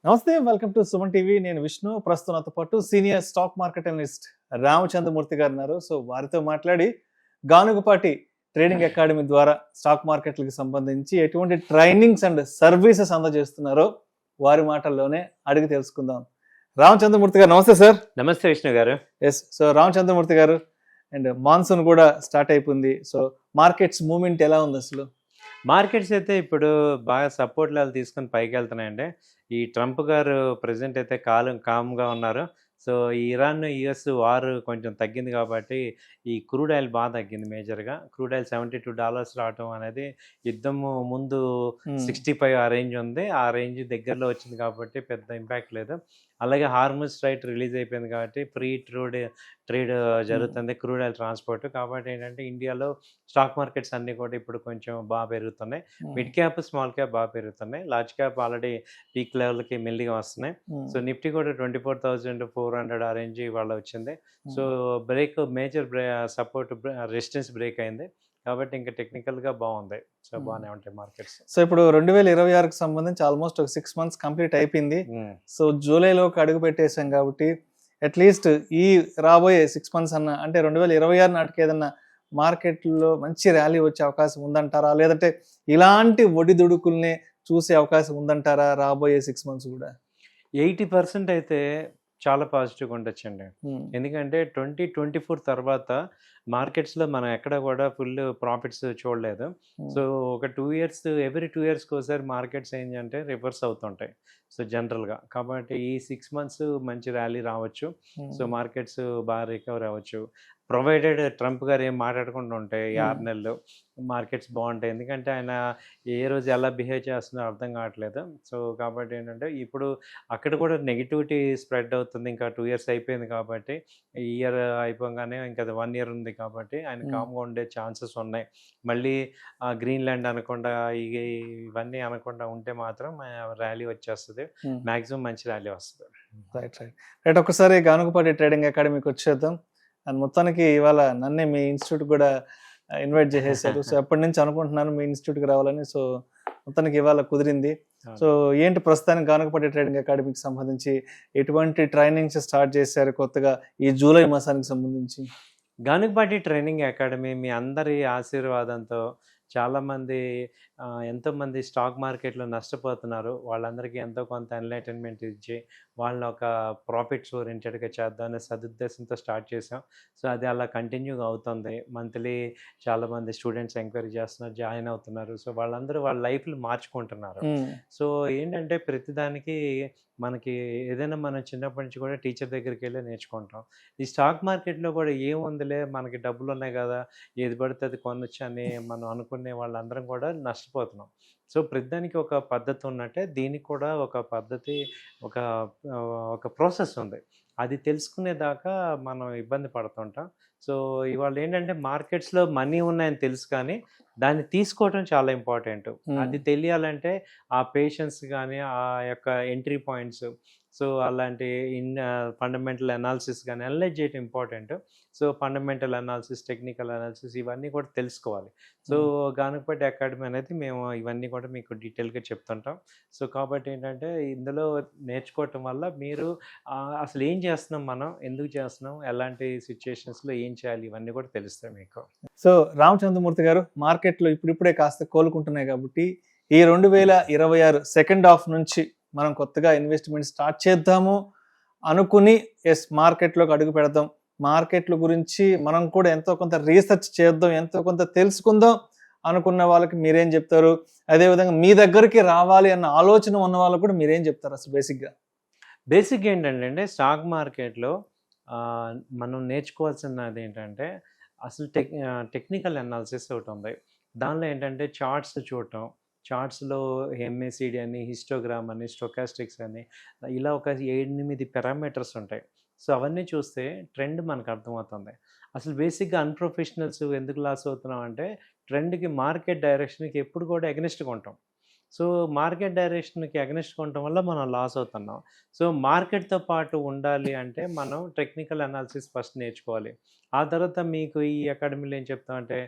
నమస్తే, welcome to Suman TV. నేను విష్ణు. ప్రస్తుతం నాతో పాటు senior stock market analyst Ramachandramurthy గారు ఉన్నారు. సో వారితో మాట్లాడి గానుగపాటి ట్రేడింగ్ అకాడమీ ద్వారా స్టాక్ మార్కెట్లకు సంబంధించి ఎటువంటి ట్రైనింగ్స్ అండ్ సర్వీసెస్ అందజేస్తున్నారో వారి మాటల్లోనే అడిగి తెలుసుకుందాం. రామచంద్రమూర్తి గారు నమస్తే సార్. నమస్తే విష్ణు గారు. ఎస్, సో రామచంద్రమూర్తి గారు, అండ్ మాన్సూన్ కూడా స్టార్ట్ అయిపోయింది. సో మార్కెట్స్ మూవ్మెంట్ ఎలా ఉంది అసలు? మార్కెట్స్ అయితే ఇప్పుడు బాగా సపోర్ట్ లెవెల్ తీసుకొని పైకి వెళ్తున్నాయండి. ఈ ట్రంప్ గారు ప్రెసిడెంట్ అయితే కామ్గా ఉన్నారు. సో ఈ ఇరాన్ యుఎస్ వార్ కొంచెం తగ్గింది కాబట్టి ఈ క్రూడ్ ఆయిల్ బాగా తగ్గింది. మేజర్గా క్రూడ్ ఆయిల్ $72 రావటం అనేది యుద్ధము ముందు 65 ఆ రేంజ్ ఉంది. ఆ రేంజ్ దగ్గరలో వచ్చింది కాబట్టి పెద్ద ఇంపాక్ట్ లేదు. అలాగే హార్మజ్ స్ట్రైట్ రిలీజ్ అయిపోయింది కాబట్టి ఫ్రీ ట్రేడ్ జరుగుతుంది క్రూడ్ ఆయిల్ ట్రాన్స్పోర్ట్. కాబట్టి ఏంటంటే ఇండియాలో స్టాక్ మార్కెట్స్ అన్నీ కూడా ఇప్పుడు కొంచెం బాగా పెరుగుతున్నాయి. మిడ్ క్యాప్ స్మాల్ క్యాప్ బాగా పెరుగుతున్నాయి. లార్జ్ క్యాప్ ఆల్రెడీ పీక్ లెవెల్కి మెల్లిగా వస్తున్నాయి. సో నిఫ్టీ కూడా 24,400 ఆ రేంజ్ ఇవాళ వచ్చింది. So major support resistance break అయింది కాబట్టి ఇంకా టెక్నికల్గా బాగుంది. సో బాగానే ఉంటాయి మార్కెట్స్. సో ఇప్పుడు 2026కి సంబంధించి ఆల్మోస్ట్ ఒక 6 months కంప్లీట్ అయిపోయింది. సో జూలైలోకి అడుగు పెట్టేశాం కాబట్టి అట్లీస్ట్ ఈ రాబోయే 6 months అన్న, అంటే 2026 నాటికి ఏదన్నా మార్కెట్లో మంచి ర్యాలీ వచ్చే అవకాశం ఉందంటారా, లేదంటే ఇలాంటి ఒడిదుడుకుల్ని చూసే అవకాశం ఉందంటారా రాబోయే 6 months కూడా? 80% అయితే చాలా పాజిటివ్గా ఉండొచ్చండి. ఎందుకంటే 2024 తర్వాత మార్కెట్స్లో మనం ఎక్కడ కూడా ఫుల్ ప్రాఫిట్స్ చూడలేదు. సో ఒక 2 years ఎవ్రీ 2 yearsకి ఒకసారి మార్కెట్స్ ఏంటంటే రివర్స్ అవుతుంటాయి. సో జనరల్గా కాబట్టి ఈ 6 months మంచి ర్యాలీ రావచ్చు. సో మార్కెట్స్ బాగా రికవర్ అవ్వచ్చు, ప్రొవైడెడ్ ట్రంప్ గారు ఏం మాట్లాడకుండా ఉంటాయి. ఈ 6 నెలలు మార్కెట్స్ బాగుంటాయి. ఎందుకంటే ఆయన ఏ రోజు ఎలా బిహేవ్ చేస్తున్నారో అర్థం కావట్లేదు. సో కాబట్టి ఏంటంటే ఇప్పుడు అక్కడ కూడా నెగిటివిటీ స్ప్రెడ్ అవుతుంది. ఇంకా 2 years అయిపోయింది కాబట్టి ఈ ఇయర్ అయిపోగానే ఇంకా 1 year ఉంది కాబట్టి ఆయన కామ్గా ఉండే ఛాన్సెస్ ఉన్నాయి. మళ్ళీ గ్రీన్లాండ్ అనకుండా ఇవన్నీ అనకుండా ఉంటే మాత్రం ర్యాలీ వచ్చేస్తుంది. మ్యాక్సిమం మంచి ర్యాలీ వస్తుంది. రైట్, ఒకసారి గానుగపాటి ట్రేడింగ్ అకాడమీకి వచ్చేద్దాం. అండ్ మొత్తానికి ఇవాళ నన్నే మీ ఇన్స్టిట్యూట్ కూడా ఇన్వైట్ చేసేసారు. సో ఎప్పటి నుంచి అనుకుంటున్నాను మీ ఇన్స్టిట్యూట్కి రావాలని. సో మొత్తానికి ఇవాళ కుదిరింది. సో ఏంటి ప్రస్తుతానికి గానుగపాటి ట్రేడింగ్ అకాడమీకి సంబంధించి ఎటువంటి ట్రైనింగ్స్ స్టార్ట్ చేశారు కొత్తగా ఈ జూలై మాసానికి సంబంధించి? గానుగపాటి ట్రైనింగ్ అకాడమీ మీ అందరి ఆశీర్వాదంతో చాలామంది ఎంతోమంది స్టాక్ మార్కెట్లో నష్టపోతున్నారు. వాళ్ళందరికీ ఎంతో కొంత ఎన్లైటన్మెంట్ ఇచ్చి వాళ్ళని ఒక ప్రాఫిట్స్ ఓరియంటెడ్గా చేద్దామనే సదుద్దేశంతో స్టార్ట్ చేసాం. సో అది అలా కంటిన్యూగా అవుతుంది. మంత్లీ చాలామంది స్టూడెంట్స్ ఎంక్వైరీ చేస్తున్నారు, జాయిన్ అవుతున్నారు. సో వాళ్ళందరూ వాళ్ళ లైఫ్లు మార్చుకుంటున్నారు. సో ఏంటంటే ప్రతిదానికి మనకి ఏదైనా మనం చిన్నప్పటి నుంచి కూడా టీచర్ దగ్గరికి వెళ్ళి నేర్చుకుంటాం. ఈ స్టాక్ మార్కెట్లో కూడా ఏముందిలే మనకి డబ్బులు ఉన్నాయి కదా, ఏది పడితే అది కొనొచ్చు అని మనం అనుకునే వాళ్ళందరం కూడా నష్టపోతున్నాం. సో ప్రతిదానికి ఒక పద్ధతి ఉన్నట్టే దీనికి కూడా ఒక పద్ధతి, ఒక ఒక ప్రాసెస్ ఉంది. అది తెలుసుకునేదాకా మనం ఇబ్బంది పడుతుంటాం. సో ఇవాళ ఏంటంటే మార్కెట్స్లో మనీ ఉన్నాయని తెలుసు కానీ దాన్ని తీసుకోవటం చాలా ఇంపార్టెంట్. అది తెలియాలంటే ఆ పేషెన్స్ కానీ ఆ యొక్క ఎంట్రీ పాయింట్స్, సో అలాంటి ఫండమెంటల్ అనాలిసిస్ కానీ అనలైజ్ చేయటం important. So fundamental analysis, technical analysis ఇవన్నీ కూడా తెలుసుకోవాలి. సో గానుగపాటి అకాడమీ అనేది మేము ఇవన్నీ కూడా మీకు డీటెయిల్గా చెప్తుంటాం. సో కాబట్టి ఏంటంటే ఇందులో నేర్చుకోవటం వల్ల మీరు అసలు ఏం చేస్తున్నాం, మనం ఎందుకు చేస్తున్నాం, ఎలాంటి సిచ్యుయేషన్స్లో ఏం చేయాలి, ఇవన్నీ కూడా తెలుస్తాయి మీకు. సో రామచంద్రమూర్తి గారు, మార్కెట్లో ఇప్పుడిప్పుడే కాస్త కోలుకుంటున్నాయి కాబట్టి ఈ 2026 సెకండ్ హాఫ్ నుంచి మనం కొత్తగా ఇన్వెస్ట్మెంట్ స్టార్ట్ చేద్దాము అనుకుని మార్కెట్లోకి అడుగు పెడదాం, మార్కెట్ల గురించి మనం కూడా ఎంతో కొంత రీసెర్చ్ చేద్దాం, ఎంతో కొంత తెలుసుకుందాం అనుకున్న వాళ్ళకి మీరేం చెప్తారు? అదేవిధంగా మీ దగ్గరికి రావాలి అన్న ఆలోచన ఉన్న వాళ్ళకి కూడా మీరేం చెప్తారు? అసలు బేసిక్ ఏంటంటే స్టాక్ మార్కెట్లో మనం నేర్చుకోవాల్సినది ఏంటంటే అసలు టెక్నికల్ అనాలిసిస్ ఒకటి ఉంది. దానిలో ఏంటంటే చార్ట్స్ చూడటం, చార్ట్స్లో ఎంఏసిడి అని, హిస్టోగ్రామ్ అని, స్టోకాస్టిక్స్ అని, ఇలా ఒక 8 పారామీటర్స్ ఉంటాయి. సో అవన్నీ చూస్తే ట్రెండ్ మనకు అర్థమవుతుంది. అసలు బేసిక్గా అన్ప్రొఫెషనల్స్ ఎందుకు లాస్ అవుతున్నాం అంటే ట్రెండ్కి, మార్కెట్ డైరెక్షన్కి ఎప్పుడు కూడా ఎగనెస్ట్గా ఉంటాం. సో మార్కెట్ డైరెక్షన్కి అగెనిస్ట్గా ఉండటం వల్ల మనం లాస్ అవుతున్నాం. సో మార్కెట్తో పాటు ఉండాలి అంటే మనం టెక్నికల్ అనాలిసిస్ ఫస్ట్ నేర్చుకోవాలి. ఆ తర్వాత మీకు ఈ అకాడమీలో ఏం చెప్తామంటే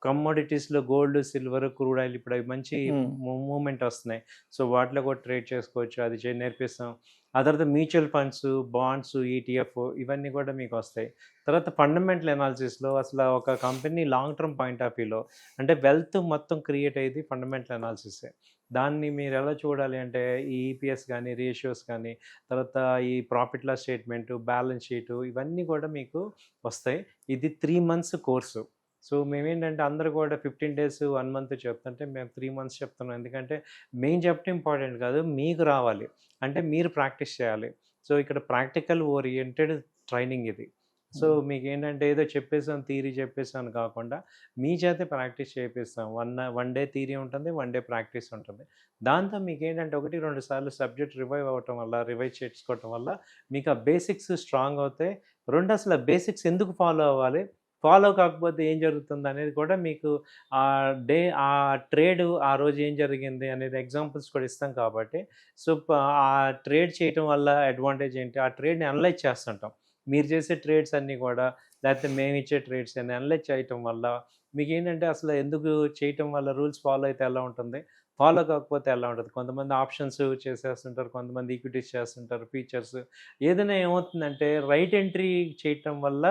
కమోడిటీస్లో గోల్డ్, సిల్వర్, క్రూడ్ ఆయిల్ ఇప్పుడు అవి మంచి ఉమ్, మూవ్మెంట్ వస్తున్నాయి. సో వాటిలో కూడా ట్రేడ్ చేసుకోవచ్చు, అది నేర్పిస్తాం. ఆ తర్వాత మ్యూచువల్ ఫండ్స్, బాండ్స్, ఈటీఎఫ్ ఇవన్నీ కూడా మీకు వస్తాయి. తర్వాత ఫండమెంటల్ అనాలిసిస్లో అసలు ఒక company long term point of వ్యూలో అంటే వెల్త్ మొత్తం క్రియేట్ అయ్యేది ఫండమెంటల్ అనాలిసిసే. దాన్ని మీరు ఎలా చూడాలి అంటే ఈ ఈపీఎస్ కానీ, రేషియోస్ కానీ, తర్వాత ఈ profit loss statement, balance sheet ఇవన్నీ కూడా మీకు వస్తాయి. ఇది 3 మంత్స్ కోర్సు. సో మేమేంటంటే అందరూ కూడా 15 డేస్, 1 మంత్ చెప్తుంటే మేము 3 మంత్స్ చెప్తున్నాం. ఎందుకంటే మేము చెప్పడం ఇంపార్టెంట్ కాదు, మీకు రావాలి. అంటే మీరు ప్రాక్టీస్ చేయాలి. సో ఇక్కడ ప్రాక్టికల్ ఓరియంటెడ్ ట్రైనింగ్ ఇది. సో మీకేంటంటే ఏదో చెప్పేసాం, థియరీ చెప్పేసాను కాకుండా మీ చేతే ప్రాక్టీస్ చేపిస్తాం. వన్ డే థియరీ ఉంటుంది, 1 డే ప్రాక్టీస్ ఉంటుంది. దాంతో మీకేంటంటే 1, 2 సార్లు సబ్జెక్ట్ రివైజ్ చేసుకోవటం వల్ల మీకు ఆ బేసిక్స్ స్ట్రాంగ్ అవుతాయి. 2 అసలు ఆ బేసిక్స్ ఎందుకు ఫాలో అవ్వాలి, ఫాలో కాకపోతే ఏం జరుగుతుందనేది కూడా మీకు ఆ ట్రేడ్ ఆ రోజు ఏం జరిగింది అనేది ఎగ్జాంపుల్స్ కూడా ఇస్తాం కాబట్టి, సో ఆ ట్రేడ్ చేయటం వల్ల అడ్వాంటేజ్ ఏంటి, ఆ ట్రేడ్‌ని అనలైజ్ చేస్తుంటాం. మీరు చేసే ట్రేడ్స్ అన్నీ కూడా లేకపోతే మేమిచ్చే ట్రేడ్స్ అన్ని అనలైజ్ చేయటం వల్ల మీకేంటంటే అసలు ఎందుకు చేయటం వల్ల రూల్స్ ఫాలో అయితే ఎలా ఉంటుంది, ఫాలో కాకపోతే ఎలా ఉంటుంది. కొంతమంది ఆప్షన్స్ చేసేస్తుంటారు, కొంతమంది ఈక్విటీస్ చేస్తుంటారు, ఫీచర్స్. ఏదైనా ఏమవుతుందంటే రైట్ ఎంట్రీ చేయటం వల్ల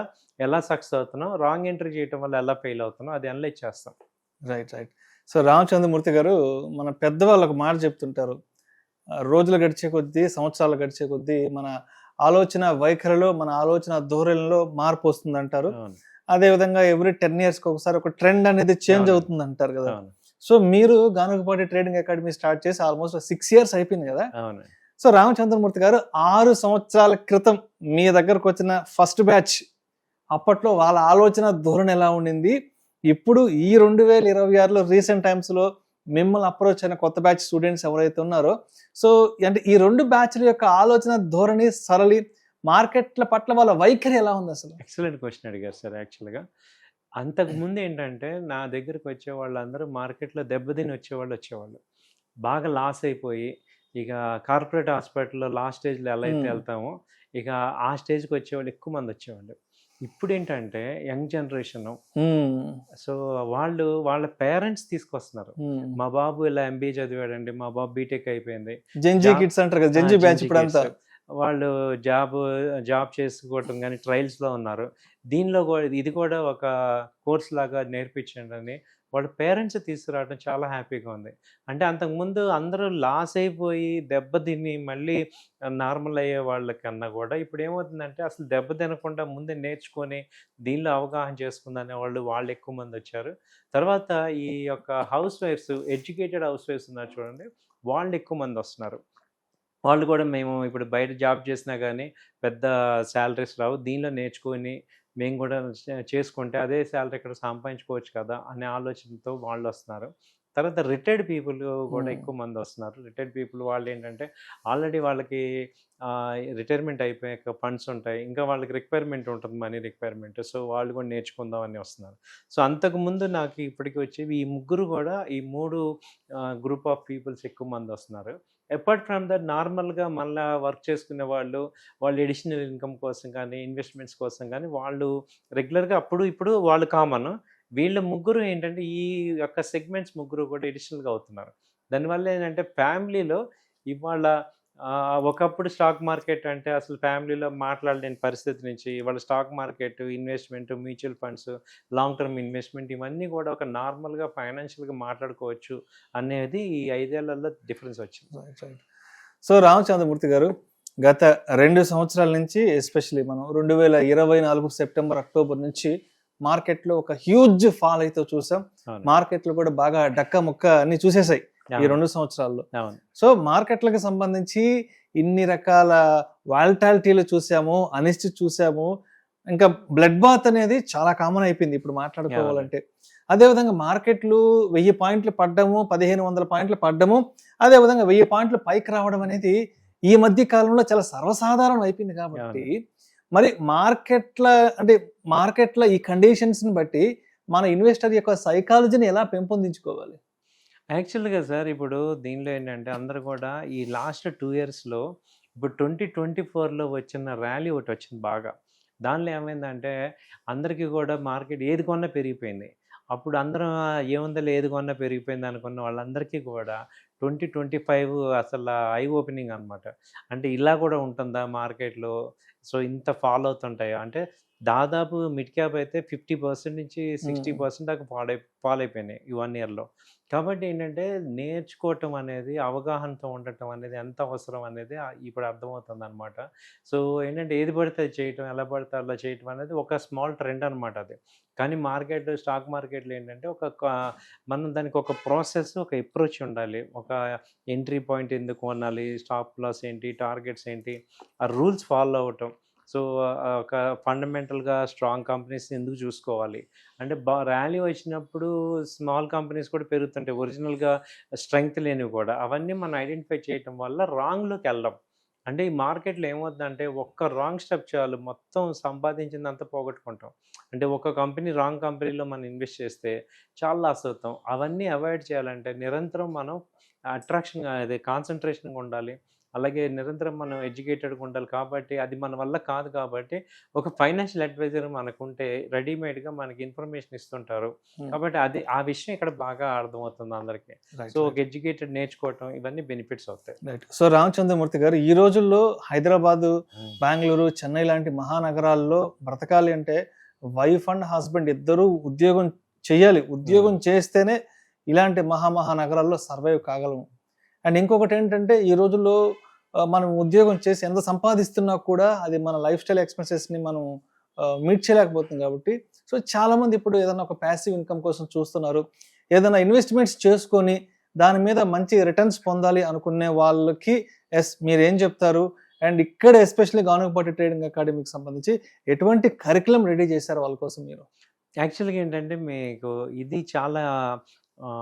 ఎలా సక్సెస్ అవుతున్నాం, రాంగ్ ఎంట్రీ చేయటం వల్ల ఎలా ఫెయిల్ అవుతున్నాం అది అనలైజ్ చేస్తాం. Right right. సో రామచంద్రమూర్తి గారు, మన పెద్దవాళ్ళు ఒక మాట చెప్తుంటారు, రోజులు గడిచే కొద్దీ, సంవత్సరాలు గడిచే కొద్దీ మన ఆలోచన వైఖరిలో, మన ఆలోచన ధోరణిలో మార్పు వస్తుంది అంటారు. అవును, అదేవిధంగా ఎవ్రీ 10 yearsకి ఒకసారి ఒక ట్రెండ్ అనేది చేంజ్ అవునండి. అవుతుంది అంటారు కదా. అవును, సో మీరు గానుగపాటి ట్రేడింగ్ అకాడమీ స్టార్ట్ చేసి ఆల్మోస్ట్ 6 years అయిపోయింది కదా. అవును. సో రామచంద్రమూర్తి గారు 6 సంవత్సరాల క్రితం మీ దగ్గరకు వచ్చిన ఫస్ట్ బ్యాచ్, అప్పట్లో వాళ్ళ ఆలోచన ధోరణి ఎలా ఉండింది, ఇప్పుడు ఈ 2026లో రీసెంట్ టైమ్స్లో మిమ్మల్ని అప్రోచ్ అయిన కొత్త బ్యాచ్ స్టూడెంట్స్ ఎవరైతే ఉన్నారో, సో అంటే ఈ 2 బ్యాచ్ల యొక్క ఆలోచన ధోరణి, సరళి, మార్కెట్ల పట్ల వాళ్ళ వైఖరి ఎలా ఉంది అసలు? ఎక్సలెంట్ క్వశ్చన్ అడిగారు సార్. యాక్చువల్గా అంతకుముందు ఏంటంటే నా దగ్గరికి వచ్చే వాళ్ళందరూ మార్కెట్లో దెబ్బతిని వచ్చేవాళ్ళు బాగా లాస్ అయిపోయి, ఇక కార్పొరేట్ హాస్పిటల్లో లాస్ట్ స్టేజ్లో ఎలా అయితే వెళ్తామో ఇక ఆ స్టేజ్కి వచ్చేవాళ్ళు ఎక్కువ మంది వచ్చేవాళ్ళు. ఇప్పుడు ఏంటంటే యంగ్ జనరేషన్, సో వాళ్ళ పేరెంట్స్ తీసుకొస్తున్నారు. మా బాబు ఇలా ఎంబీఏ చదివాడండి, మా బాబు బీటెక్ అయిపోయింది, జెన్జీ కిడ్స్ అంటారు కదా, జెన్జీ బ్యాచ్ ఇప్పుడు అంతా వాళ్ళు జాబ్ చేసుకోవటం కానీ ట్రయల్స్లో ఉన్నారు. దీనిలో కూడా ఇది కూడా ఒక కోర్స్ లాగా నేర్పించండి అని వాళ్ళ పేరెంట్స్ తీసుకురావడం చాలా హ్యాపీగా ఉంది. అంటే అంతకుముందు అందరూ లాస్ అయిపోయి దెబ్బతిని మళ్ళీ నార్మల్ అయ్యే వాళ్ళకన్నా కూడా ఇప్పుడు ఏమవుతుందంటే అసలు దెబ్బ తినకుండా ముందే నేర్చుకొని దీనిలో అవగాహన చేసుకుందనే వాళ్ళు ఎక్కువ మంది వచ్చారు. తర్వాత ఈ యొక్క house wives, educated house wives ఉన్నారు చూడండి, వాళ్ళు ఎక్కువ మంది వస్తున్నారు. వాళ్ళు కూడా మేము ఇప్పుడు బయట జాబ్ చేసినా కానీ పెద్ద శాలరీస్ రావు, దీనిలో నేర్చుకొని మేము కూడా చేసుకుంటే అదే శాలరీ ఇక్కడ సంపాదించుకోవచ్చు కదా అనే ఆలోచనతో వాళ్ళు వస్తున్నారు. తర్వాత రిటైర్డ్ పీపుల్ కూడా ఎక్కువ మంది వస్తున్నారు. రిటైర్డ్ పీపుల్ వాళ్ళు ఏంటంటే ఆల్రెడీ వాళ్ళకి రిటైర్మెంట్ అయిపోయాక ఫండ్స్ ఉంటాయి, ఇంకా వాళ్ళకి రిక్వైర్మెంట్ ఉంటుంది, మనీ రిక్వైర్మెంట్. సో వాళ్ళు కూడా నేర్చుకుందామని వస్తున్నారు. సో అంతకుముందు నాకు ఇప్పటికి వచ్చేవి ఈ ముగ్గురు కూడా, ఈ 3 గ్రూప్ ఆఫ్ పీపుల్స్ ఎక్కువ మంది వస్తున్నారు. అపార్ట్ ఫ్రమ్ దట్ నార్మల్గా మళ్ళీ వర్క్ చేసుకునే వాళ్ళు ఎడిషనల్ ఇన్కమ్ కోసం కానీ, ఇన్వెస్ట్మెంట్స్ కోసం కానీ వాళ్ళు రెగ్యులర్గా ఇప్పుడు వాళ్ళు కామన్. వీళ్ళ ముగ్గురు ఏంటంటే ఈ యొక్క సెగ్మెంట్స్ ముగ్గురు కూడా ఎడిషనల్గా అవుతున్నారు. దానివల్ల ఏంటంటే ఫ్యామిలీలో ఇవాళ ఒకప్పుడు స్టాక్ మార్కెట్ అంటే అసలు ఫ్యామిలీలో మాట్లాడలేని పరిస్థితి నుంచి ఇవాళ stock market, investment, mutual funds, long term investment ఇవన్నీ కూడా ఒక నార్మల్గా ఫైనాన్షియల్గా మాట్లాడుకోవచ్చు అనేది ఈ 5 ఏళ్లలో డిఫరెన్స్ వచ్చింది. సో రామచంద్రమూర్తి గారు, గత 2 సంవత్సరాల నుంచి ఎస్పెషల్లీ మనం 2024 సెప్టెంబర్, అక్టోబర్ నుంచి మార్కెట్లో ఒక హ్యూజ్ ఫాల్ అయితే చూసాం. మార్కెట్లు కూడా బాగా డక్క ముక్క అన్ని చూసేసాయి ఈ 2 సంవత్సరాల్లో. సో మార్కెట్లకు సంబంధించి ఇన్ని రకాల వాలటాలిటీలు చూసాము, అనిశ్చితి చూసాము, ఇంకా బ్లడ్ బాత్ అనేది చాలా కామన్ అయిపోయింది ఇప్పుడు మాట్లాడుకోవాలంటే. అదేవిధంగా మార్కెట్లు 1000 పాయింట్లు పడ్డము, 1500 పాయింట్లు పడ్డము, అదేవిధంగా 1000 పాయింట్లు పైకి రావడం అనేది ఈ మధ్య కాలంలో చాలా సర్వసాధారణం అయిపోయింది. కాబట్టి మరి మార్కెట్ల ఈ కండిషన్స్ని బట్టి మన ఇన్వెస్టర్ యొక్క సైకాలజీని ఎలా పెంపొందించుకోవాలి? యాక్చువల్గా సార్ ఇప్పుడు దీనిలో ఏంటంటే అందరూ కూడా ఈ లాస్ట్ 2 ఇయర్స్లో ఇప్పుడు 2024లో వచ్చిన ర్యాలీ ఒకటి వచ్చింది బాగా. దానిలో ఏమైందంటే అందరికీ కూడా మార్కెట్ ఏది కొన్నా పెరిగిపోయింది. అప్పుడు అందరం ఏముందిలే ఏది కొన్నా పెరిగిపోయింది అనుకున్న వాళ్ళందరికీ కూడా 2025 అసలు ఐ ఓపెనింగ్ అనమాట. అంటే ఇలా కూడా ఉంటుందా మార్కెట్‌లో? సో, ఇంత ఫాల్ అవుతుంటాయా? అంటే దాదాపు మిడ్ క్యాప్ అయితే 50% నుంచి 60% దాకా ఫాల్ అయిపోయినాయి ఈ 1 ఇయర్‌లో. కాబట్టి ఏంటంటే నేర్చుకోవటం అనేది, అవగాహనతో ఉండటం అనేది ఎంత అవసరం అనేది ఇప్పుడు అర్థమవుతుందనమాట. సో, ఏంటంటే ఏది పడితే అది చేయటం, ఎలా పడితే అలా చేయటం అనేది ఒక స్మాల్ ట్రెండ్ అనమాట అది. కానీ స్టాక్ మార్కెట్‌లో ఏంటంటే మనం దానికి ఒక ప్రాసెస్, ఒక అప్రోచ్ ఉండాలి. ఒక ఎంట్రీ పాయింట్ ఎందుకు కొనాలి, స్టాప్ లాస్ ఏంటి, టార్గెట్స్ ఏంటి, ఆ రూల్స్ ఫాలో అవ్వటం. సో, ఒక ఫండమెంటల్‌గా స్ట్రాంగ్ కంపెనీస్‌ని ఎందుకు చూసుకోవాలి. అంటే ర్యాలీ వచ్చినప్పుడు స్మాల్ కంపెనీస్ కూడా పెరుగుతుంటాయి. ఒరిజినల్‌గా స్ట్రెంగ్త్ లేనివి కూడా. అవన్నీ మనం ఐడెంటిఫై చేయటం వల్ల రాంగ్‌లోకెళ్ళం. అంటే ఈ మార్కెట్‌లో ఏమవుద్దంటే ఒక్క రాంగ్ స్టెప్ చాలు మొత్తం సంపాదించిందంతా పోగొట్టుకుంటాం. అంటే ఒక రాంగ్ కంపెనీలో మనం ఇన్వెస్ట్ చేస్తే చాలా లాస్ అవుతాం. అవన్నీ అవాయిడ్ చేయాలంటే నిరంతరం మనం కాన్సంట్రేషన్‌గా ఉండాలి. అలాగే నిరంతరం మనం ఎడ్యుకేటెడ్‌గా ఉండాలి కాబట్టి అది మన వల్ల కాదు కాబట్టి ఒక ఫైనాన్షియల్ అడ్వైజర్ మనకుంటే రెడీమేడ్‌గా మనకి ఇన్ఫర్మేషన్ ఇస్తుంటారు. కాబట్టి ఆ విషయం ఇక్కడ బాగా అర్థమవుతుంది అందరికి. సో, ఒక ఎడ్యుకేటెడ్ నేర్చుకోవటం ఇవన్నీ బెనిఫిట్స్ అవుతాయి. రైట్. సో, రామచంద్రమూర్తి గారు ఈ రోజుల్లో హైదరాబాదు, బెంగుళూరు, చెన్నై లాంటి మహానగరాల్లో బ్రతకాలి అంటే వైఫ్ అండ్ హస్బెండ్ ఇద్దరూ ఉద్యోగం చేయాలి. ఉద్యోగం చేస్తేనే ఇలాంటి మహానగరాల్లో సర్వైవ్ కాగలము. అండ్ ఇంకొకటి ఏంటంటే ఈ రోజుల్లో మనం ఉద్యోగం చేసి ఎంత సంపాదిస్తున్నా కూడా అది మన లైఫ్ స్టైల్ ఎక్స్‌పెన్సెస్‌ని మనం మీట్ చేయలేకపోతుంది కాబట్టి సో, చాలామంది ఇప్పుడు ఏదైనా ఒక ప్యాసివ్ ఇన్‌కమ్ కోసం చూస్తున్నారు. ఏదైనా ఇన్వెస్ట్‌మెంట్స్ చేసుకొని దాని మీద మంచి రిటర్న్స్ పొందాలి అనుకునే వాళ్ళకి మీరేం చెప్తారు? అండ్ ఇక్కడ ఎస్పెషల్లీ గానుగపాటి ట్రేడింగ్ అకాడమీకి సంబంధించి ఎటువంటి కరిక్యులమ్ రెడీ చేశారు వాళ్ళ కోసం మీరు? యాక్చువల్‌గా ఏంటంటే మీకు ఇది చాలా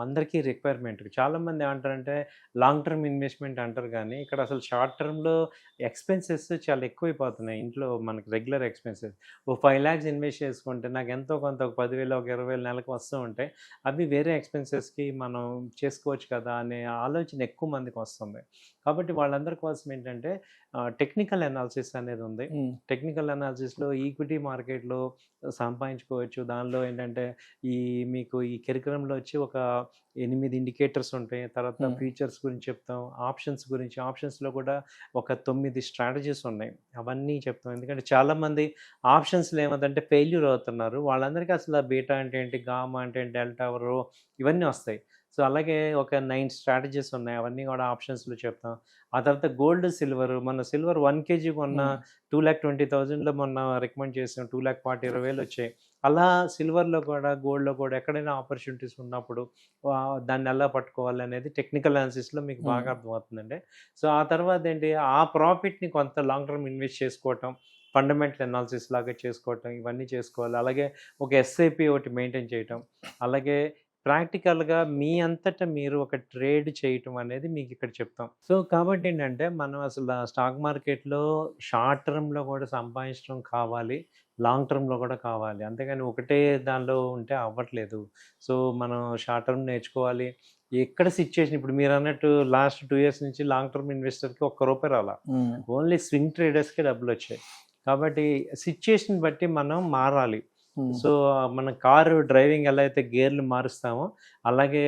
అందరికీ రిక్వైర్మెంట్. చాలామంది ఏమంటారంటే లాంగ్ టర్మ్ ఇన్వెస్ట్‌మెంట్ అంటారు గానీ, ఇక్కడ అసలు షార్ట్ టర్మ్‌లో ఎక్స్‌పెన్సెస్ చాలా ఎక్కువైపోతున్నాయి. ఇంట్లో మనకి రెగ్యులర్ ఎక్స్‌పెన్సెస్. ఓ 5,00,000 ఇన్వెస్ట్ చేసుకుంటే నాకు ఎంతో కొంత ఒక 10,000, ఒక 20,000 నెలకు వస్తూ ఉంటాయి. అవి వేరే ఎక్స్‌పెన్సెస్‌కి మనం చేసుకోవచ్చు కదా! అనే ఆలోచన ఎక్కువ మందికి వస్తుంది. కాబట్టి వాళ్ళందరి కోసం ఏంటంటే టెక్నికల్ అనాలిసిస్ అనేది ఉంది. టెక్నికల్ అనాలిసిస్‌లో ఈక్విటీ మార్కెట్‌లో సంపాదించుకోవచ్చు. దానిలో ఏంటంటే మీకు ఈ కరిక్యులంలో వచ్చి ఒక 8 ఇండికేటర్స్ ఉంటాయి. తర్వాత ఫ్యూచర్స్ గురించి చెప్తాం. ఆప్షన్స్‌లో కూడా ఒక 9 స్ట్రాటజీస్ ఉన్నాయి. అవన్నీ చెప్తాం. ఎందుకంటే చాలామంది ఆప్షన్స్‌లో ఏమవుతుందంటే ఫెయిల్యూర్ అవుతున్నారు. వాళ్ళందరికీ అసలు బీటా అంటే ఏంటి, గామా అంటే ఏంటి, డెల్టా, రో ఇవన్నీ వస్తాయి. సో, అలాగే ఒక 9 స్ట్రాటజీస్ ఉన్నాయి. అవన్నీ కూడా ఆప్షన్స్‌లో చెప్తాం. ఆ తర్వాత గోల్డ్, సిల్వర్. మొన్న సిల్వర్ 1 కేజీ కొన్న 2,20,000లో మొన్న రికమెండ్ చేసాం. 2,40,20,000 వచ్చాయి. అలా సిల్వర్‌లో కూడా, గోల్డ్‌లో కూడా ఎక్కడైనా ఆపర్చునిటీస్ ఉన్నప్పుడు దాన్ని ఎలా పట్టుకోవాలి అనేది టెక్నికల్ అనాలిసిస్‌లో మీకు బాగా అర్థమవుతుందండి. సో, ఆ తర్వాత ఏంటి ఆ ప్రాఫిట్‌ని కొంత లాంగ్ టర్మ్ ఇన్వెస్ట్ చేసుకోవటం, ఫండమెంటల్ అనాలిసిస్ లాగా చేసుకోవటం ఇవన్నీ చేసుకోవాలి. అలాగే ఒక ఎస్ఐపి ఒకటి మెయింటైన్ చేయటం. అలాగే ప్రాక్టికల్‌గా మీ అంతట మీరు ఒక ట్రేడ్ చేయటం అనేది మీకిక్కడ చెప్తాం. సో, కాబట్టి ఏంటంటే మనం అసలు స్టాక్ మార్కెట్‌లో షార్ట్ టర్మ్‌లో కూడా సంపాదించడం కావాలి. లాంగ్ టర్మ్‌లో కూడా కావాలి. అంతేగాని ఒకటే దానిలో ఉంటే అవ్వట్లేదు. సో, మనం షార్ట్ టర్మ్ నేర్చుకోవాలి. ఎక్కడ సిట్యుయేషన్ ఇప్పుడు మీరన్నట్టు లాస్ట్ 2 ఇయర్స్ నుంచి లాంగ్ టర్మ్ ఇన్వెస్టర్‌కి ఒక్క రూపాయి రాలా. ఓన్లీ స్వింగ్ ట్రేడర్స్‌కే డబ్బులొచ్చాయి. కాబట్టి సిట్యుయేషన్ బట్టి మనం మారాలి. సో, మన కారు డ్రైవింగ్ ఎలా అయితే గేర్లు మారుస్తామో, అలాగే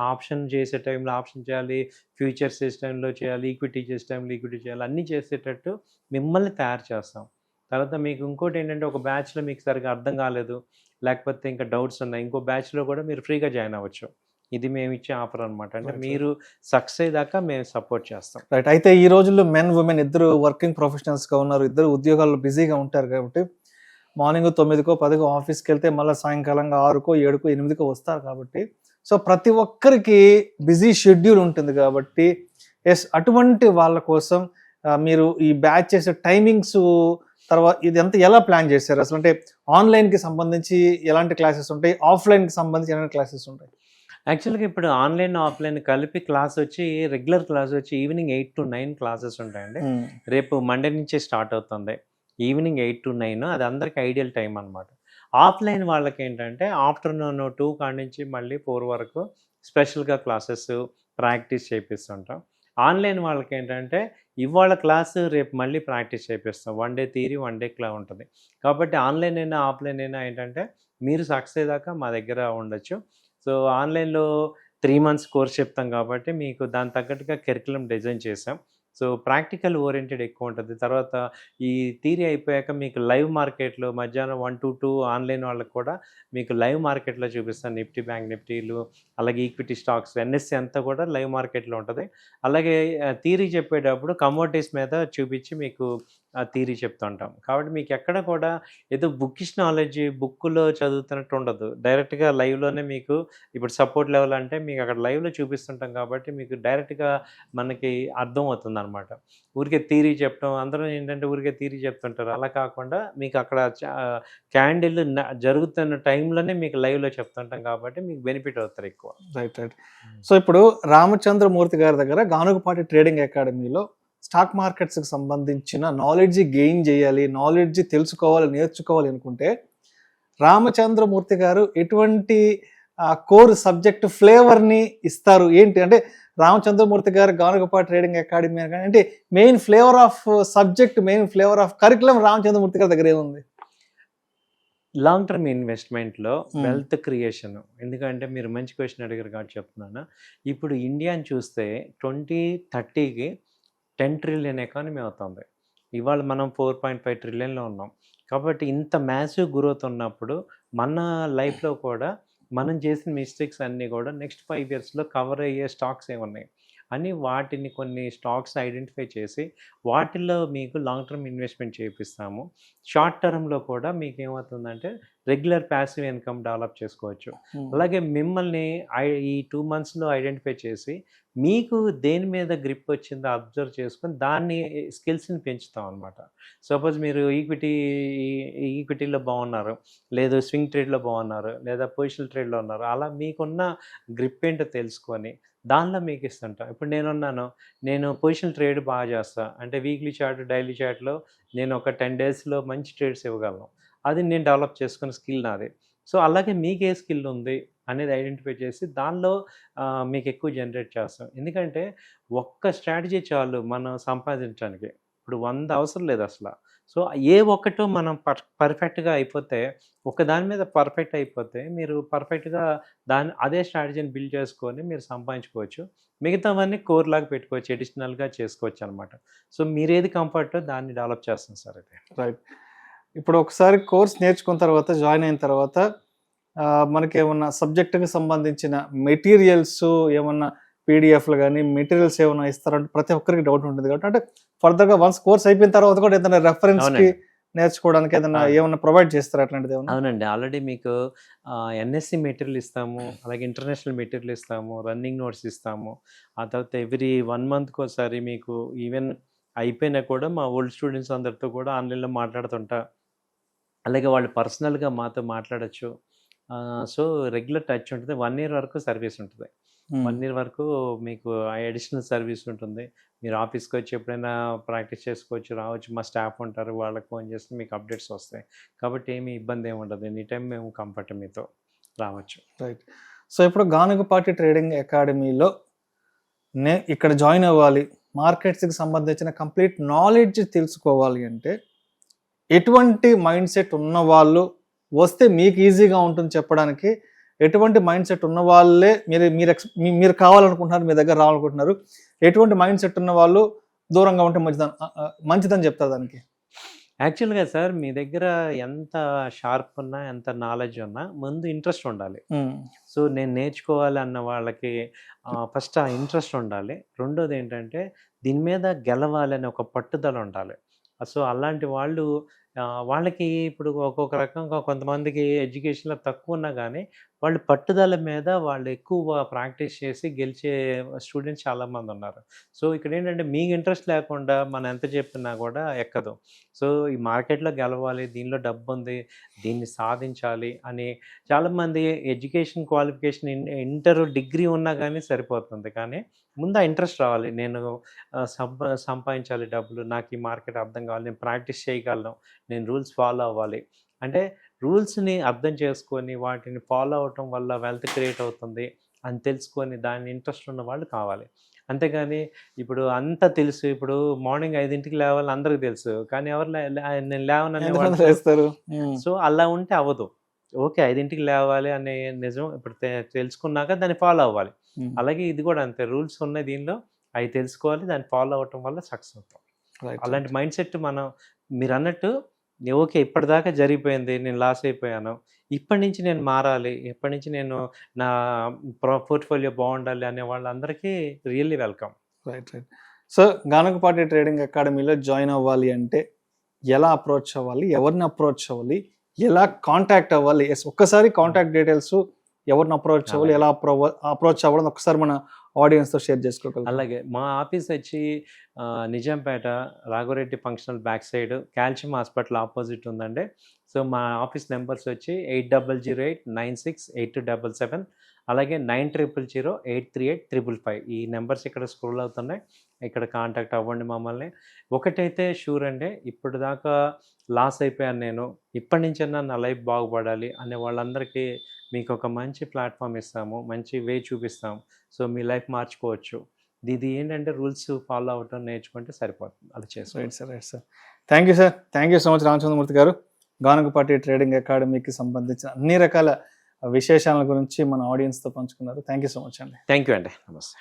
ఆప్షన్ చేసే టైంలో ఆప్షన్ చేయాలి, ఫ్యూచర్స్ చేసే టైంలో చేయాలి, ఈక్విటీ చేసే టైంలో ఈక్విటీ చేయాలి. అన్నీ చేసేటట్టు మిమ్మల్ని తయారు చేస్తాం. తర్వాత మీకు ఇంకోటేంటంటే ఒక బ్యాచ్‌లో మీకు సరిగ్గా అర్థం కాలేదు, లేకపోతే ఇంకా డౌట్స్ ఉన్నాయి. ఇంకో బ్యాచ్‌లో కూడా మీరు ఫ్రీగా జాయిన్ అవ్వచ్చు. ఇది మేమిచ్చే ఆఫర్ అనమాట. అంటే మీరు సక్సెస్ అయ్యేదాకా మేము సపోర్ట్ చేస్తాం. రైట్. అయితే ఈ రోజుల్లో మెన్, ఉమెన్ ఇద్దరు వర్కింగ్ ప్రొఫెషనల్స్‌గా ఉన్నారు. ఇద్దరు ఉద్యోగాల్లో బిజీగా ఉంటారు కాబట్టి మార్నింగ్ 9కో, 10కో ఆఫీస్‌కెళ్తే మళ్ళీ సాయంకాలంగా 6కో, 7కో, 8కో వస్తారు కాబట్టి సో, ప్రతి ఒక్కరికి బిజీ షెడ్యూల్ ఉంటుంది కాబట్టి అటువంటి వాళ్ళ కోసం మీరు ఈ బ్యాచ్ చేసే టైమింగ్స్ తర్వాత ఇదంతా ఎలా ప్లాన్ చేశారు అసలు? అంటే ఆన్‌లైన్‌కి సంబంధించి ఎలాంటి క్లాసెస్ ఉంటాయి? ఆఫ్‌లైన్‌కి సంబంధించి ఎలాంటి క్లాసెస్ ఉంటాయి? యాక్చువల్‌గా ఇప్పుడు ఆన్‌లైన్, ఆఫ్‌లైన్ కలిపి రెగ్యులర్ క్లాస్ వచ్చి ఈవినింగ్ 8-9 క్లాసెస్ ఉంటాయండి. రేపు మండే నుంచే స్టార్ట్ అవుతుంది. ఈవినింగ్ 8-9 అది అందరికి ఐడియల్ టైం అనమాట. ఆఫ్‌లైన్ వాళ్ళకేంటంటే ఆఫ్టర్‌నూన్ 2 కాడ నుంచి మళ్ళీ 4 వరకు స్పెషల్‌గా క్లాసెస్ ప్రాక్టీస్ చేపిస్తుంటాం. ఆన్లైన్ వాళ్ళకి ఏంటంటే ఇవాళ క్లాసు రేపు మళ్ళీ ప్రాక్టీస్ చేపిస్తాం. One day theory, one day ఉంటుంది. కాబట్టి ఆన్లైన్ అయినా, ఆఫ్లైన్ అయినా ఏంటంటే మీరు సక్సెస్ అయ్యేదాకా మా దగ్గర ఉండొచ్చు. సో, ఆన్లైన్‌లో 3 మంత్స్ కోర్స్ చెప్తాం కాబట్టి మీకు దానికి తగ్గట్టుగా కరిక్యులమ్ డిజైన్ చేసాం. సో, ప్రాక్టికల్ ఓరియెంటెడ్ ఎక్కువ ఉంటది. తర్వాత ఈ థియరీ అయిపోయాక మీకు లైవ్ మార్కెట్‌లో మధ్యాహ్నం 1-2 ఆన్లైన్ వాళ్ళకి కూడా మీకు లైవ్ మార్కెట్‌లో చూపిస్తాను. నిఫ్టీ, బ్యాంక్ నిఫ్టీలు, అలాగే ఈక్విటీ స్టాక్స్, ఎన్ఎస్‌సి అంతా కూడా లైవ్ మార్కెట్‌లో ఉంటది. అలాగే థియరీ చెప్పేటప్పుడు కమోడిటీస్ మీద చూపించి మీకు థియరీ చెప్తుంటాం. కాబట్టి మీకు ఎక్కడ కూడా ఏదో బుక్కిష్ నాలెడ్జ్ బుక్కులో చదువుతున్నట్టు ఉండదు. డైరెక్ట్‌గా లైవ్‌లోనే మీకు ఇప్పుడు సపోర్ట్ లెవెల్ అంటే మీకు అక్కడ లైవ్‌లో చూపిస్తుంటాం కాబట్టి మీకు డైరెక్ట్‌గా మనకి అర్థమవుతుందనమాట. ఊరికే థియరీ చెప్పడం అందరూ ఏంటంటే ఊరికే థియరీ చెప్తుంటారు. అలా కాకుండా మీకు అక్కడ క్యాండిల్ జరుగుతున్న టైంలోనే మీకు లైవ్‌లో చెప్తుంటాం కాబట్టి మీకు బెనిఫిట్ అవుతారు ఎక్కువ. రైట్. సో, ఇప్పుడు రామచంద్రమూర్తి గారి దగ్గర గానుగపాటి ట్రేడింగ్ అకాడమీలో స్టాక్ మార్కెట్స్‌కి సంబంధించిన నాలెడ్జ్ గెయిన్ చేయాలి, నాలెడ్జ్ తెలుసుకోవాలి, నేర్చుకోవాలి అనుకుంటే రామచంద్రమూర్తి గారు ఎటువంటి కోర్ సబ్జెక్ట్ ఫ్లేవర్‌ని ఇస్తారు? ఏంటి అంటే రామచంద్రమూర్తి గారు గానుగపాటి ట్రేడింగ్ అకాడమీ అంటే main flavour of subject, main flavour of curriculum Ramachandramurthy గారి దగ్గర ఏముంది? లాంగ్ టర్మ్ ఇన్వెస్ట్‌మెంట్‌లో హ్మ్. Wealth creation. ఎందుకంటే మీరు మంచి క్వెషన్ అడిగారు కాబట్టి చెప్తున్నాను. ఇప్పుడు ఇండియాని చూస్తే 2030కి 10 ట్రిలియన్ ఎకానమీ అవుతుంది. ఇవాళ మనం 4.5 ట్రిలియన్‌లో ఉన్నాం. కాబట్టి ఇంత మ్యాసివ్ గ్రోత్ ఉన్నప్పుడు మన లైఫ్‌లో కూడా మనం చేసిన మిస్టేక్స్ అన్నీ కూడా నెక్స్ట్ 5 ఇయర్స్‌లో కవర్ అయ్యే స్టాక్స్ ఏమున్నాయి అని వాటిని కొన్ని స్టాక్స్ ఐడెంటిఫై చేసి వాటిల్లో మీకు లాంగ్ టర్మ్ ఇన్వెస్ట్‌మెంట్ చేపిస్తాము. షార్ట్ టర్మ్‌లో కూడా మీకేమవుతుందంటే రెగ్యులర్ ప్యాసివ్ ఇన్‌కమ్ డెవలప్ చేసుకోవచ్చు. అలాగే మిమ్మల్ని ఈ 2 మంత్స్‌లో ఐడెంటిఫై చేసి మీకు దేని మీద గ్రిప్ వచ్చిందో అబ్జర్వ్ చేసుకొని దాన్ని స్కిల్స్‌ని పెంచుతాం అనమాట. సపోజ్ మీరు ఈక్విటీలో బాగున్నారు, లేదు స్వింగ్ ట్రేడ్‌లో బాగున్నారు, లేదా పొజిషనల్ ట్రేడ్‌లో ఉన్నారు. అలా మీకున్న గ్రిప్ ఏంటో తెలుసుకొని దానిలో మీకు ఇస్తుంటాం. ఇప్పుడు నేనున్నాను, నేను పొజిషనల్ ట్రేడ్ బాగా చేస్తా. అంటే వీక్లీ చార్ట్, డైలీ చార్ట్‌లో నేను ఒక 10 డేస్‌లో మంచి ట్రేడ్స్ ఇవ్వగలను. అది నేను డెవలప్ చేసుకున్న స్కిల్ నాది. సో, అలాగే మీకే స్కిల్ ఉంది అనేది ఐడెంటిఫై చేసి దానిలో మీకు ఎక్కువ జనరేట్ చేస్తాం. ఎందుకంటే ఒక్క స్ట్రాటజీ చాలు మనం సంపాదించడానికి. ఇప్పుడు 100 అవసరం లేదసల. సో, ఏ ఒక్కటో మనం పర్ఫెక్ట్‌గా అయిపోతే, ఒక దాని మీద పర్ఫెక్ట్ అయిపోతే మీరు పర్ఫెక్ట్‌గా అదే స్ట్రాటజీని బిల్డ్ చేసుకొని మీరు సంపాదించుకోవచ్చు. మిగతావన్నీ కోర్ లాగా పెట్టుకోవచ్చు. అడిషనల్‌గా చేసుకోవచ్చనమాట. సో, మీరేది కంఫర్టో దాన్ని డెవలప్ చేస్తాం సార్ అయితే. రైట్. ఇప్పుడు ఒకసారి కోర్స్ నేర్చుకున్న తర్వాత, జాయిన్ అయిన తర్వాత మనకేమన్నా సబ్జెక్ట్‌కి సంబంధించిన మెటీరియల్స్ ఏమన్నా పీడిఎఫ్‌లు గానీ, మెటీరియల్స్ ఏమన్నా ఇస్తారంటే ప్రతి ఒక్కరికి డౌట్ ఉంటుంది కాబట్టి, అంటే ఫర్దర్‌గా వన్స్ కోర్స్ అయిపోయిన తర్వాత కూడా ఏదైనా రెఫరెన్స్‌కి అవునండి. నేర్చుకోవడానికి ఏదన్నా అవును. ఏమన్నా ప్రొవైడ్ చేస్తారా అట్లాంటిదేమన్నా? అవునండి. ఆల్రెడీ మీకు ఎన్ఎస్‌సి మెటీరియల్ ఇస్తాము. అలాగే ఇంటర్నేషనల్ మెటీరియల్ ఇస్తాము. రన్నింగ్ నోట్స్ ఇస్తాము. ఆ తర్వాత ఎవ్రీ 1 మంత్‌కోసారి మీకు ఈవెన్ అయిపోయినా కూడా మా ఓల్డ్ స్టూడెంట్స్ అందరితో కూడా ఆన్‌లైన్‌లో మాట్లాడుతుంటా. అలాగే వాళ్ళు పర్సనల్‌గా మాతో మాట్లాడొచ్చు. సో, రెగ్యులర్ టచ్ ఉంటది. 1 ఇయర్ వరకు సర్వీస్ ఉంటది. హ్మ్. 1 ఇయర్ వరకు మీకు అడిషనల్ సర్వీస్ ఉంటుంది. మీరు ఆఫీస్‌కొచ్చి ఎప్పుడైనా ప్రాక్టీస్ చేసుకోవచ్చు, రావచ్చు. మా స్టాఫ్ ఉంటారు. వాళ్ళకి ఫోన్ చేస్తే మీకు అప్డేట్స్ వస్తాయి. కాబట్టి ఏమి ఇబ్బంది ఏమి ఉండదు. ఎనీ టైమ్ మేము కంఫర్ట్ మీతో రావచ్చు. రైట్. సో, ఇప్పుడు గానుగపాటి ట్రేడింగ్ అకాడమీలో ఇక్కడ జాయిన్ అవ్వాలి, మార్కెట్స్‌కి సంబంధించిన కంప్లీట్ నాలెడ్జ్ తెలుసుకోవాలి అంటే, ఎటువంటి మైండ్ సెట్ ఉన్నవాళ్ళు వస్తే మీకు ఈజీగా ఉంటుంది చెప్పడానికి? ఎటువంటి మైండ్ సెట్ ఉన్న వాళ్ళే మీరు కావాలనుకుంటున్నారు, మీ దగ్గర రావాలనుకుంటున్నారు? ఎటువంటి మైండ్ సెట్ ఉన్న వాళ్ళు దూరంగా ఉంటే మంచిదని చెప్తారు దానికి? యాక్చువల్‌గా సార్ మీ దగ్గర ఎంత షార్ప్ ఉన్నా, ఎంత నాలెడ్జ్ ఉన్నా ముందు ఇంట్రెస్ట్ ఉండాలి. సో, నేను నేర్చుకోవాలి అన్న వాళ్ళకి ఫస్ట్ ఆ ఇంట్రెస్ట్ ఉండాలి. రెండోదేంటంటే దీని మీద గెలవాలని ఒక పట్టుదల ఉండాలి. సో, అలాంటి వాళ్ళు వాళ్ళకి ఇప్పుడు ఒక్కొక్క రకంగా కొంతమందికి ఎడ్యుకేషన్‌లో తక్కువున్నా గానీ, వాళ్ళు పట్టుదల మీద వాళ్ళు ఎక్కువ ప్రాక్టీస్ చేసి గెలిచే స్టూడెంట్స్ చాలామందున్నారు. సో, ఇక్కడేంటంటే మీకు ఇంట్రెస్ట్ లేకుండా మనం ఎంత చెప్పినా కూడా ఎక్కదు. సో, ఈ మార్కెట్‌లో గెలవాలి, దీనిలో డబ్బుంది, దీన్ని సాధించాలి అని చాలామంది ఎడ్యుకేషన్ క్వాలిఫికేషన్ ఇంటర్, డిగ్రీ ఉన్నా గానీ సరిపోతుంది. కానీ ముందు ఆ ఇంట్రెస్ట్ రావాలి. నేను సంపాదించాలి డబ్బులు, నాకు ఈ మార్కెట్ అర్థం కావాలి, నేను ప్రాక్టీస్ చేయగలను, నేను రూల్స్ ఫాలో అవ్వాలి. అంటే రూల్స్‌ని అర్థం చేసుకొని వాటిని ఫాలో అవ్వటం వల్ల వెల్త్ క్రియేట్ అవుతుంది అని తెలుసుకొని దాని ఇంట్రెస్ట్ ఉన్న వాళ్ళు కావాలి. అంతేగాని ఇప్పుడు అంతా తెలుసు. ఇప్పుడు మార్నింగ్ 5కి లేవాలని అందరికి తెలుసు. కానీ ఎవరు నేను లేవననే ఎంతమంది వాళ్ళు. చేస్తారు? సో, అలా ఉంటే అవ్వదు. ఓకే. 5కి లేవాలి అనే నిజం ఇప్పుడు తెలుసుకున్నాక దాన్ని ఫాలో అవ్వాలి. అలాగే ఇది కూడా అంతే. రూల్స్ ఉన్నాయి దీనిలో. అవి తెలుసుకోవాలి. దాన్ని ఫాలో అవ్వటం వల్ల సక్సెస్ అవుతాం. అలాంటి మైండ్ సెట్ మనం మీరన్నట్టు ఓకే. ఇప్పటిదాకా జరిగిపోయింది. నేను లాస్ అయిపోయాను. ఇప్పటి నుంచి నేను మారాలి. ఇప్పటి నుంచి నేను నా పోర్ట్‌ఫోలియో బాగుండాలి అనే వాళ్ళందరికీ really welcome. Right. So, Ganakapati trading అకాడమీలో జాయిన్ అవ్వాలి అంటే ఎలా అప్రోచ్ అవ్వాలి? ఎవరిని అప్రోచ్ అవ్వాలి? ఎలా కాంటాక్ట్ అవ్వాలి? ఒక్కసారి కాంటాక్ట్ డీటెయిల్స్ ఎవరిని అప్రోచ్ అవ్వాలి, ఎలా అప్రోచ్ అవ్వడం ఒకసారి మన ఆడియన్స్తో షేర్ చేసుకోగలరు? అలాగే మా ఆఫీస్ వచ్చి Nizampet Raghavareddy functional back side calcium hospital opposite ఉందండి. సో మా ఆఫీస్ నెంబర్స్ వచ్చి 8008968277, అలాగే 9000838555. ఈ నెంబర్స్ ఇక్కడ స్క్రోల్ అవుతున్నాయి. ఇక్కడ కాంటాక్ట్ అవ్వండి మమ్మల్ని. ఒకటైతే షూర్ అండి, ఇప్పుడు దాకా లాస్ అయిపోయాను నేను, ఇప్పటి నుంచైనా నా లైఫ్ బాగుపడాలి అనే వాళ్ళందరికీ మీకు ఒక మంచి ప్లాట్ఫామ్ ఇస్తాము, మంచి వే చూపిస్తాము. సో మీ లైఫ్ మార్చుకోవచ్చు. ఇది ఏంటంటే రూల్స్ ఫాలో అవ్వటం నేర్చుకుంటే సరిపోతుంది. అలా చేసుకోండి. Right sir. Thank you sir. Thank you so much Ramachandramurthy గారు. గానకపాటి ట్రేడింగ్ అకాడమీకి సంబంధించిన అన్ని రకాల విశేషాల గురించి మన ఆడియన్స్తో పంచుకున్నారు. థ్యాంక్ యూ సో మచ్ అండి. థ్యాంక్ యూ అండి. నమస్తే.